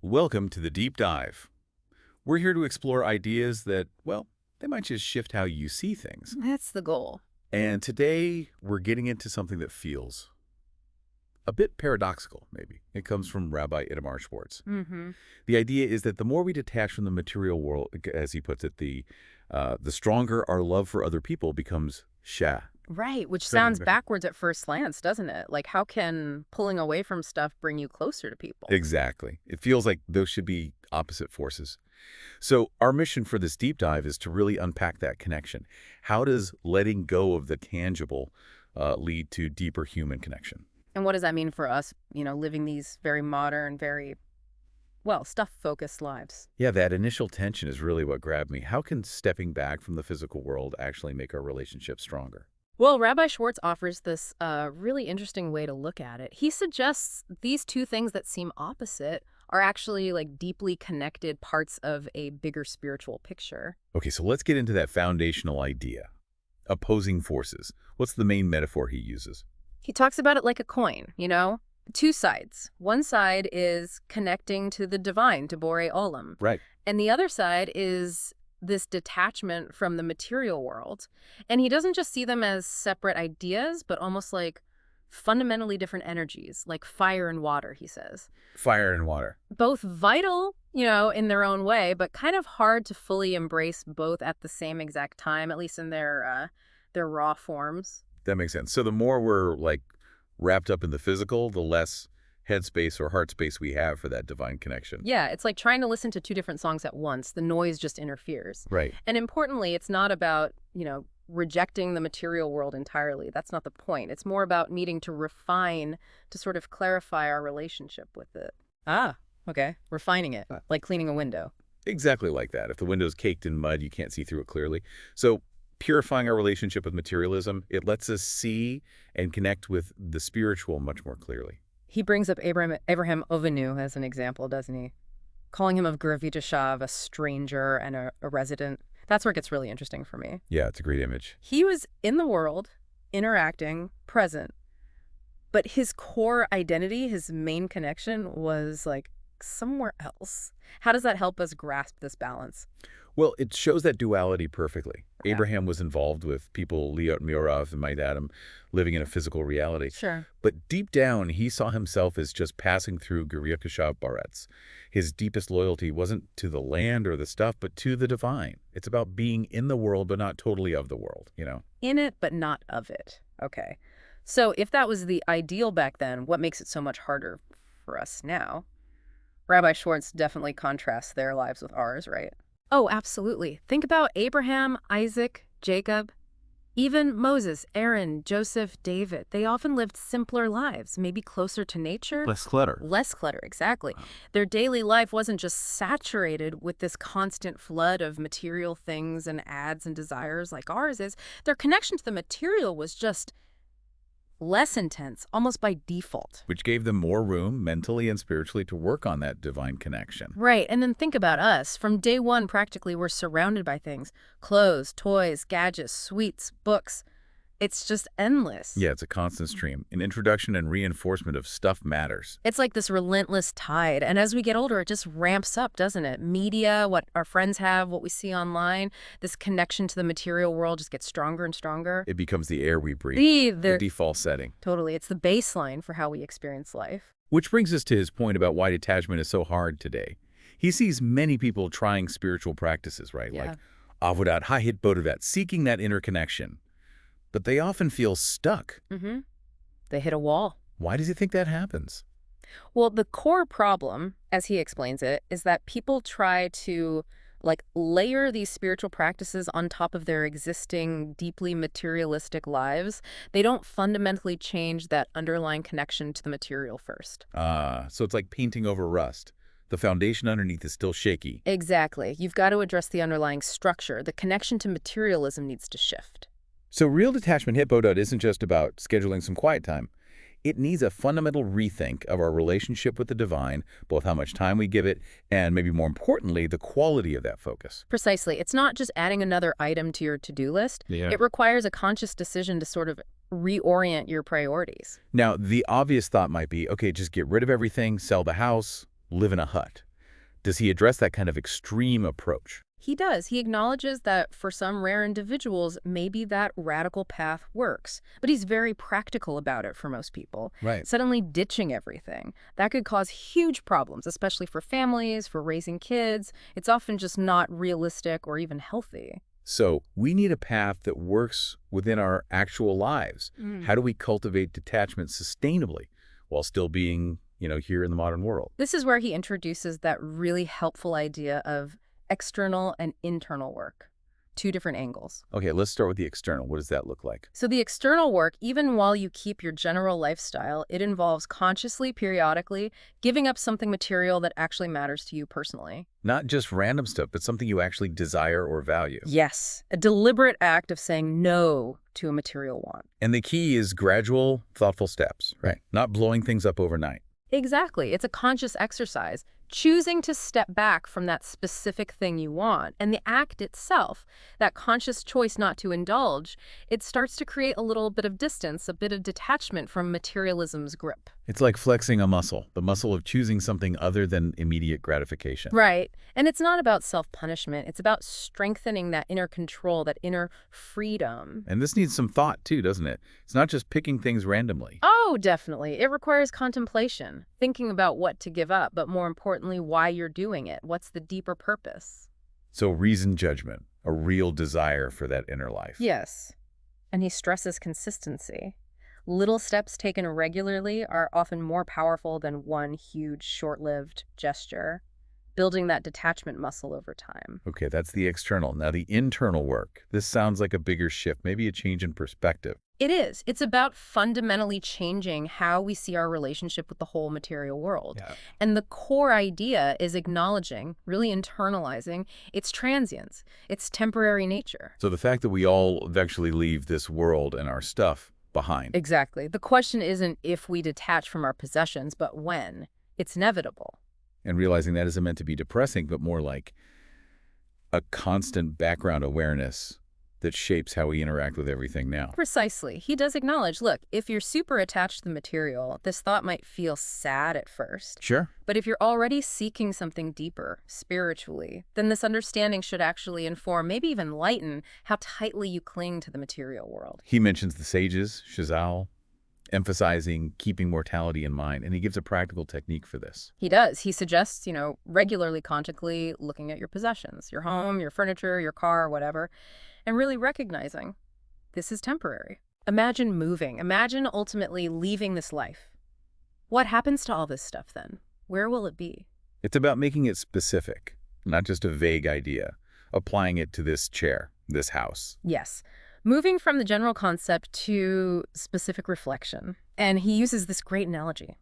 Welcome to the Deep Dive. We're here to explore ideas that, well, they might just shift how you see things. That's the goal. And today, we're getting into something that feels a bit paradoxical, maybe. It comes from Rabbi Itamar Schwartz. The idea is that the more we detach from the material world, as he puts it, the stronger our love for other people becomes shah. Right, which sounds backwards at first glance, doesn't it? Like, how can pulling away from stuff bring you closer to people? Exactly. It feels like those should be opposite forces. So our mission for this deep dive is to really unpack that connection. How does letting go of the tangible lead to deeper human connection? And what does that mean for us, living these very modern, very, stuff-focused lives? Yeah, that initial tension is really what grabbed me. How can stepping back from the physical world actually make our relationship stronger? Well, Rabbi Schwartz offers this really interesting way to look at it. He suggests these two things that seem opposite are actually like deeply connected parts of a bigger spiritual picture. Okay, so let's get into that foundational idea. Opposing forces. What's the main metaphor he uses? He talks about it like a coin, two sides. One side is connecting to the divine, to Borei Olam. Right. And the other side is this detachment from the material world. And he doesn't just see them as separate ideas, but almost like fundamentally different energies, like fire and water, he says. Fire and water. Both vital, in their own way, but kind of hard to fully embrace both at the same exact time, at least in their raw forms. That makes sense. So the more we're wrapped up in the physical, the less headspace or heart space we have for that divine connection. Yeah, it's like trying to listen to two different songs at once. The noise just interferes. Right. And importantly, it's not about, rejecting the material world entirely. That's not the point. It's more about needing to refine, to sort of clarify our relationship with it. Ah, okay. Refining it, like cleaning a window. Exactly like that. If the window's caked in mud, you can't see through it clearly. So purifying our relationship with materialism, it lets us see and connect with the spiritual much more clearly. He brings up Abraham Avinu as an example, doesn't he? Calling him of Gravita, a stranger and a resident. That's where it gets really interesting for me. Yeah, it's a great image. He was in the world, interacting, present. But his core identity, his main connection was somewhere else. How does that help us grasp this balance? Well, it shows that duality perfectly. Yeah. Abraham was involved with people, Liot Miorav and Maid Adam, living in a physical reality. Sure. But deep down, he saw himself as just passing through Guriakashav Baretz. His deepest loyalty wasn't to the land or the stuff, but to the divine. It's about being in the world, but not totally of the world, In it, but not of it. Okay. So if that was the ideal back then, what makes it so much harder for us now? Rabbi Schwartz definitely contrasts their lives with ours, right? Oh, absolutely. Think about Abraham, Isaac, Jacob, even Moses, Aaron, Joseph, David. They often lived simpler lives, maybe closer to nature. Less clutter. Less clutter, exactly. Wow. Their daily life wasn't just saturated with this constant flood of material things and ads and desires like ours is. Their connection to the material was just less intense, almost by default. Which gave them more room, mentally and spiritually, to work on that divine connection. Right, and then think about us. From day one, practically, we're surrounded by things. Clothes, toys, gadgets, sweets, books. It's just endless. Yeah, it's a constant stream. An introduction and reinforcement of stuff matters. It's like this relentless tide. And as we get older, it just ramps up, doesn't it? Media, what our friends have, what we see online, this connection to the material world just gets stronger and stronger. It becomes the air we breathe, the default setting. Totally. It's the baseline for how we experience life. Which brings us to his point about why detachment is so hard today. He sees many people trying spiritual practices, right? Yeah. Like avodat, hitbodedut, seeking that inner connection. But they often feel stuck. Mm-hmm. They hit a wall. Why does he think that happens? Well, the core problem, as he explains it, is that people try to layer these spiritual practices on top of their existing deeply materialistic lives. They don't fundamentally change that underlying connection to the material first. So it's like painting over rust. The foundation underneath is still shaky. Exactly. You've got to address the underlying structure. The connection to materialism needs to shift. So real detachment hitbodedut isn't just about scheduling some quiet time. It needs a fundamental rethink of our relationship with the divine, both how much time we give it and, maybe more importantly, the quality of that focus. Precisely. It's not just adding another item to your to-do list. Yeah. It requires a conscious decision to sort of reorient your priorities. Now, the obvious thought might be, okay, just get rid of everything, sell the house, live in a hut. Does he address that kind of extreme approach? He does. He acknowledges that for some rare individuals, maybe that radical path works. But he's very practical about it for most people. Right. Suddenly ditching everything. That could cause huge problems, especially for families, for raising kids. It's often just not realistic or even healthy. So we need a path that works within our actual lives. How do we cultivate detachment sustainably while still being, here in the modern world? This is where he introduces that really helpful idea of external and internal work. Two different angles. Okay, let's start with the external. What does that look like? So the external work, even while you keep your general lifestyle, it involves consciously, periodically, giving up something material that actually matters to you personally. Not just random stuff, but something you actually desire or value. Yes, a deliberate act of saying no to a material want. And the key is gradual, thoughtful steps, right? Not blowing things up overnight. Exactly. It's a conscious exercise, choosing to step back from that specific thing you want. And the act itself, that conscious choice not to indulge, it starts to create a little bit of distance, a bit of detachment from materialism's grip. It's like flexing a muscle, the muscle of choosing something other than immediate gratification. Right. And it's not about self-punishment. It's about strengthening that inner control, that inner freedom. And this needs some thought too, doesn't it? It's not just picking things randomly. Oh, definitely. It requires contemplation, thinking about what to give up, but more importantly, why you're doing it. What's the deeper purpose? So reasoned judgment, a real desire for that inner life. Yes. And he stresses consistency. Little steps taken regularly are often more powerful than one huge, short-lived gesture, building that detachment muscle over time. Okay, that's the external. Now the internal work. This sounds like a bigger shift, maybe a change in perspective. It is. It's about fundamentally changing how we see our relationship with the whole material world. Yeah. And the core idea is acknowledging, really internalizing, its transience, its temporary nature. So the fact that we all eventually leave this world and our stuff behind. Exactly. The question isn't if we detach from our possessions, but when. It's inevitable. And realizing that isn't meant to be depressing, but more like a constant background awareness that shapes how we interact with everything now. Precisely. He does acknowledge, look, if you're super attached to the material, this thought might feel sad at first. Sure. But if you're already seeking something deeper, spiritually, then this understanding should actually inform, maybe even lighten, how tightly you cling to the material world. He mentions the sages, Chazal, emphasizing keeping mortality in mind, and he gives a practical technique for this. He does. He suggests, regularly, consciously looking at your possessions, your home, your furniture, your car, whatever, and really recognizing this is temporary. Imagine moving. Imagine ultimately leaving this life. What happens to all this stuff then? Where will it be? It's about making it specific, not just a vague idea, applying it to this chair, this house. Yes. Moving from the general concept to specific reflection. And he uses this great analogy.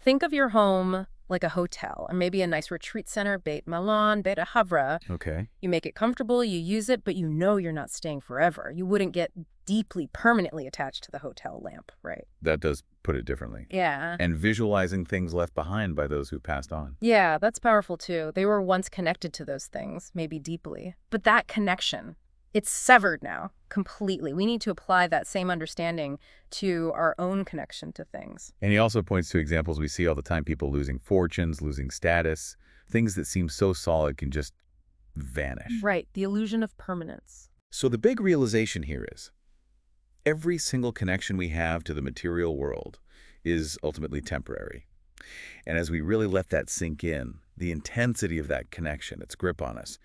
Think of your home like a hotel, or maybe a nice retreat center, Beit Malon, Beit Havra. Okay. You make it comfortable, you use it, but you know you're not staying forever. You wouldn't get deeply, permanently attached to the hotel lamp, right? That does put it differently. Yeah. And visualizing things left behind by those who passed on. Yeah, that's powerful too. They were once connected to those things, maybe deeply. But that connection, it's severed now, completely. We need to apply that same understanding to our own connection to things. And he also points to examples we see all the time, people losing fortunes, losing status, things that seem so solid can just vanish. Right, the illusion of permanence. So the big realization here is every single connection we have to the material world is ultimately temporary. And as we really let that sink in, the intensity of that connection, its grip on us,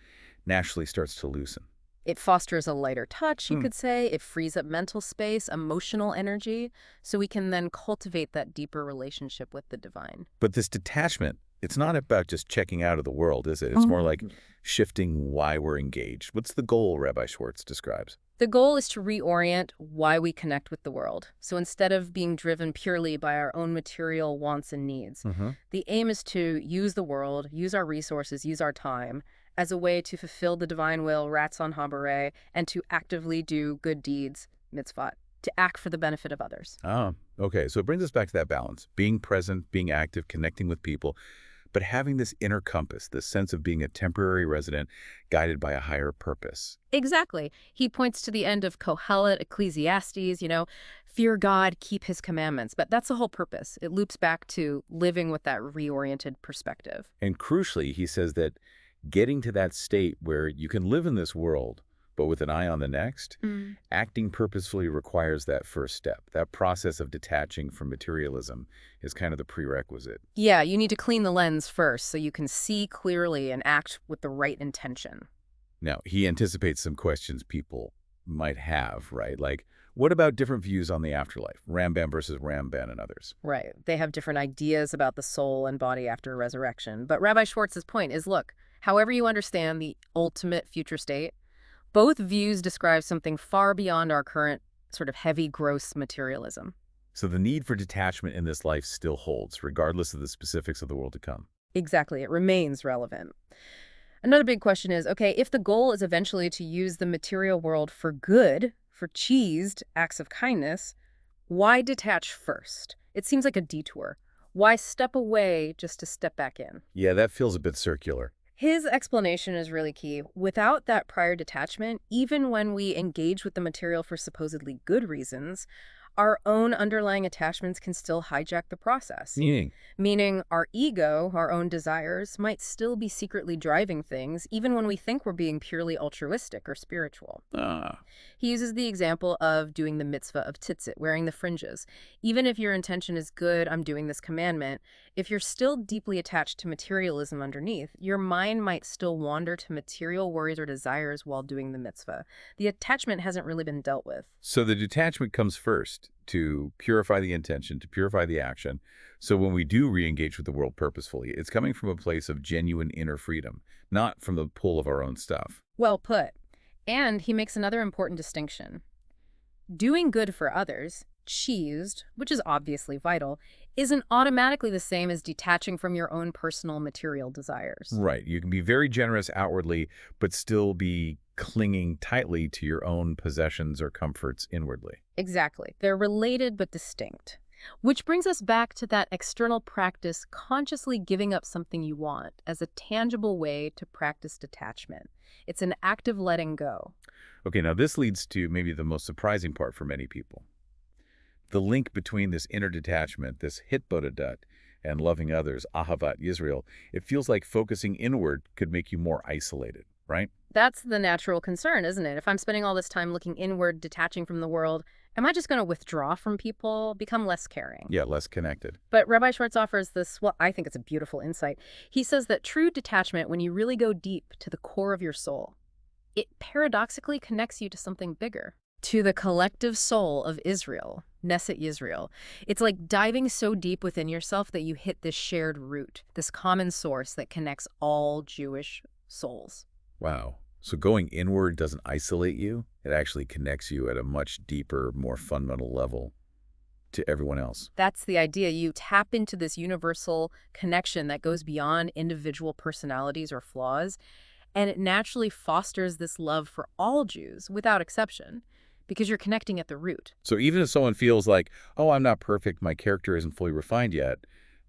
naturally starts to loosen. It fosters a lighter touch, you could say. It frees up mental space, emotional energy, so we can then cultivate that deeper relationship with the divine. But this detachment, it's not about just checking out of the world, is it? It's more like shifting why we're engaged. What's the goal Rabbi Schwartz describes? The goal is to reorient why we connect with the world. So instead of being driven purely by our own material wants and needs, the aim is to use the world, use our resources, use our time, as a way to fulfill the divine will, Ratzon Habareh, and to actively do good deeds, mitzvot, to act for the benefit of others. Oh, okay. So it brings us back to that balance, being present, being active, connecting with people, but having this inner compass, this sense of being a temporary resident guided by a higher purpose. Exactly. He points to the end of Kohelet, Ecclesiastes, fear God, keep his commandments. But that's the whole purpose. It loops back to living with that reoriented perspective. And crucially, he says that getting to that state where you can live in this world, but with an eye on the next, acting purposefully requires that first step. That process of detaching from materialism is kind of the prerequisite. Yeah, you need to clean the lens first so you can see clearly and act with the right intention. Now, he anticipates some questions people might have, right? Like, what about different views on the afterlife? Rambam versus Ramban and others. Right. They have different ideas about the soul and body after resurrection. But Rabbi Schwartz's point is, look, however you understand the ultimate future state, both views describe something far beyond our current sort of heavy, gross materialism. So the need for detachment in this life still holds, regardless of the specifics of the world to come. Exactly. It remains relevant. Another big question is, okay, if the goal is eventually to use the material world for good, for cheesed acts of kindness, why detach first? It seems like a detour. Why step away just to step back in? Yeah, that feels a bit circular. His explanation is really key. Without that prior detachment, even when we engage with the material for supposedly good reasons, our own underlying attachments can still hijack the process. Meaning our ego, our own desires, might still be secretly driving things, even when we think we're being purely altruistic or spiritual. He uses the example of doing the mitzvah of tzitzit, wearing the fringes. Even if your intention is good, I'm doing this commandment, if you're still deeply attached to materialism underneath, your mind might still wander to material worries or desires while doing the mitzvah. The attachment hasn't really been dealt with. So the detachment comes first to purify the intention, to purify the action. So when we do re-engage with the world purposefully, it's coming from a place of genuine inner freedom, not from the pull of our own stuff. Well put. And he makes another important distinction. Doing good for others, cheesed, which is obviously vital, isn't automatically the same as detaching from your own personal material desires. Right. You can be very generous outwardly, but still be clinging tightly to your own possessions or comforts inwardly. Exactly. They're related but distinct. Which brings us back to that external practice, consciously giving up something you want as a tangible way to practice detachment. It's an active letting go. Okay, now this leads to maybe the most surprising part for many people. The link between this inner detachment, this hitbodedut, and loving others, ahavat Yisrael, it feels like focusing inward could make you more isolated, right? That's the natural concern, isn't it? If I'm spending all this time looking inward, detaching from the world, am I just going to withdraw from people, become less caring? Yeah, less connected. But Rabbi Schwartz offers this, well, I think it's a beautiful insight. He says that true detachment, when you really go deep to the core of your soul, it paradoxically connects you to something bigger, to the collective soul of Israel, Knesset Yisrael. It's like diving so deep within yourself that you hit this shared root, this common source that connects all Jewish souls. Wow. So going inward doesn't isolate you. It actually connects you at a much deeper, more fundamental level to everyone else. That's the idea. You tap into this universal connection that goes beyond individual personalities or flaws, and it naturally fosters this love for all Jews without exception, because you're connecting at the root. So even if someone feels like, oh, I'm not perfect, my character isn't fully refined yet,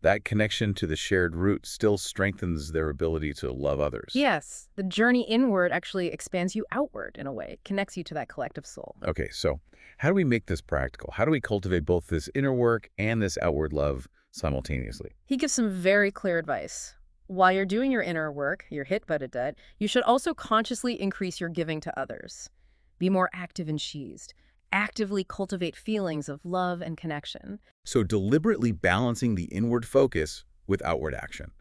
that connection to the shared root still strengthens their ability to love others. Yes, the journey inward actually expands you outward in a way, connects you to that collective soul. Okay, so how do we make this practical? How do we cultivate both this inner work and this outward love simultaneously? He gives some very clear advice. While you're doing your inner work, your hitbodedut, you should also consciously increase your giving to others. Be more active and cheesed. Actively cultivate feelings of love and connection. So deliberately balancing the inward focus with outward action.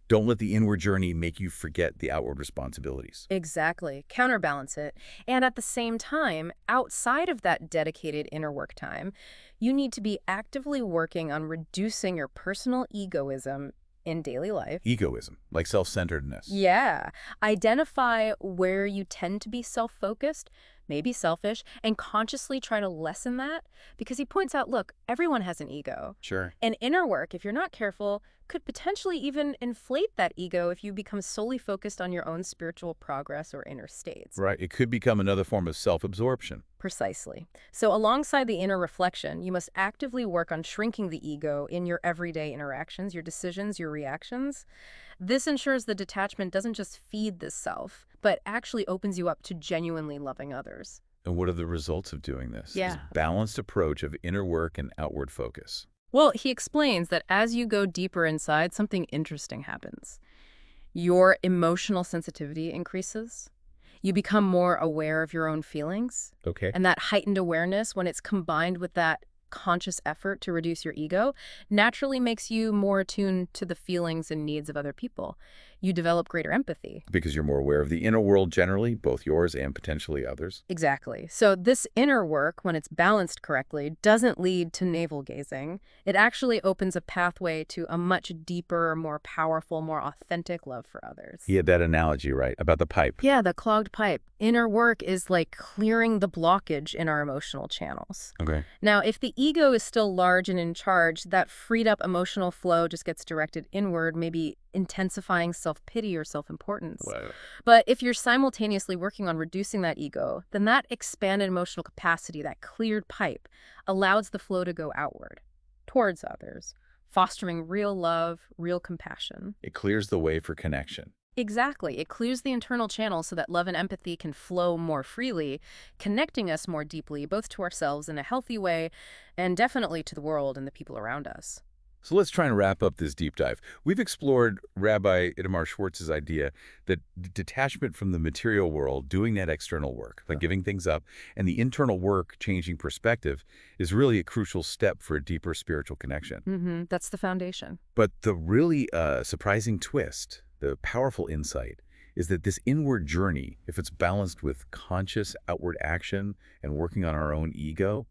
Don't let the inward journey make you forget the outward responsibilities. Exactly. Counterbalance it. And at the same time, outside of that dedicated inner work time, you need to be actively working on reducing your personal egoism in daily life. Egoism, like self-centeredness. Yeah. Identify where you tend to be self-focused, maybe selfish, and consciously try to lessen that. Because he points out, look, everyone has an ego. Sure. And inner work, if you're not careful, could potentially even inflate that ego if you become solely focused on your own spiritual progress or inner states. Right. It could become another form of self-absorption. Precisely. So, alongside the inner reflection, you must actively work on shrinking the ego in your everyday interactions, your decisions, your reactions. This ensures the detachment doesn't just feed the self, but actually opens you up to genuinely loving others. And what are the results of doing this? This Yeah. balanced approach of inner work and outward focus. Well, he explains that as you go deeper inside, something interesting happens. Your emotional sensitivity increases. You become more aware of your own feelings. Okay. And that heightened awareness, when it's combined with that conscious effort to reduce your ego, naturally makes you more attuned to the feelings and needs of other people. You develop greater empathy. Because you're more aware of the inner world generally, both yours and potentially others. Exactly. So this inner work, when it's balanced correctly, doesn't lead to navel gazing. It actually opens a pathway to a much deeper, more powerful, more authentic love for others. He had that analogy, right, about the pipe. Yeah, the clogged pipe. Inner work is like clearing the blockage in our emotional channels. Okay. Now, if the ego is still large and in charge, that freed up emotional flow just gets directed inward, maybe intensifying self-pity or self-importance. Wow. But if you're simultaneously working on reducing that ego, then that expanded emotional capacity, that cleared pipe, allows the flow to go outward, towards others, fostering real love, real compassion. It clears the way for connection. Exactly. It clears the internal channel so that love and empathy can flow more freely, connecting us more deeply, both to ourselves in a healthy way and definitely to the world and the people around us. So let's try and wrap up this deep dive. We've explored Rabbi Itamar Schwartz's idea that detachment from the material world, doing that external work, like giving things up, and the internal work, changing perspective, is really a crucial step for a deeper spiritual connection. That's the foundation. But the really surprising twist, the powerful insight, is that this inward journey, if it's balanced with conscious outward action and working on our own ego,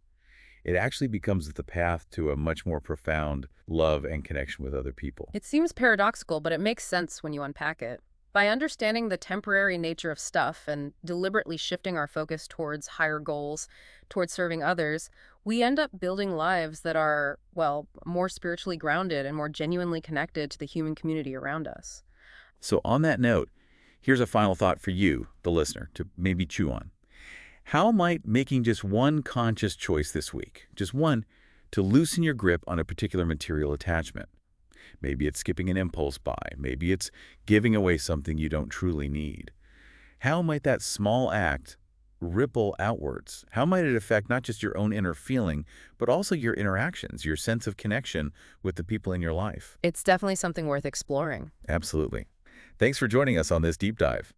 it actually becomes the path to a much more profound love and connection with other people. It seems paradoxical, but it makes sense when you unpack it. By understanding the temporary nature of stuff and deliberately shifting our focus towards higher goals, towards serving others, we end up building lives that are, well, more spiritually grounded and more genuinely connected to the human community around us. So on that note, here's a final thought for you, the listener, to maybe chew on. How might making just one conscious choice this week, just one, to loosen your grip on a particular material attachment? Maybe it's skipping an impulse buy. Maybe it's giving away something you don't truly need. How might that small act ripple outwards? How might it affect not just your own inner feeling, but also your interactions, your sense of connection with the people in your life? It's definitely something worth exploring. Absolutely. Thanks for joining us on this deep dive.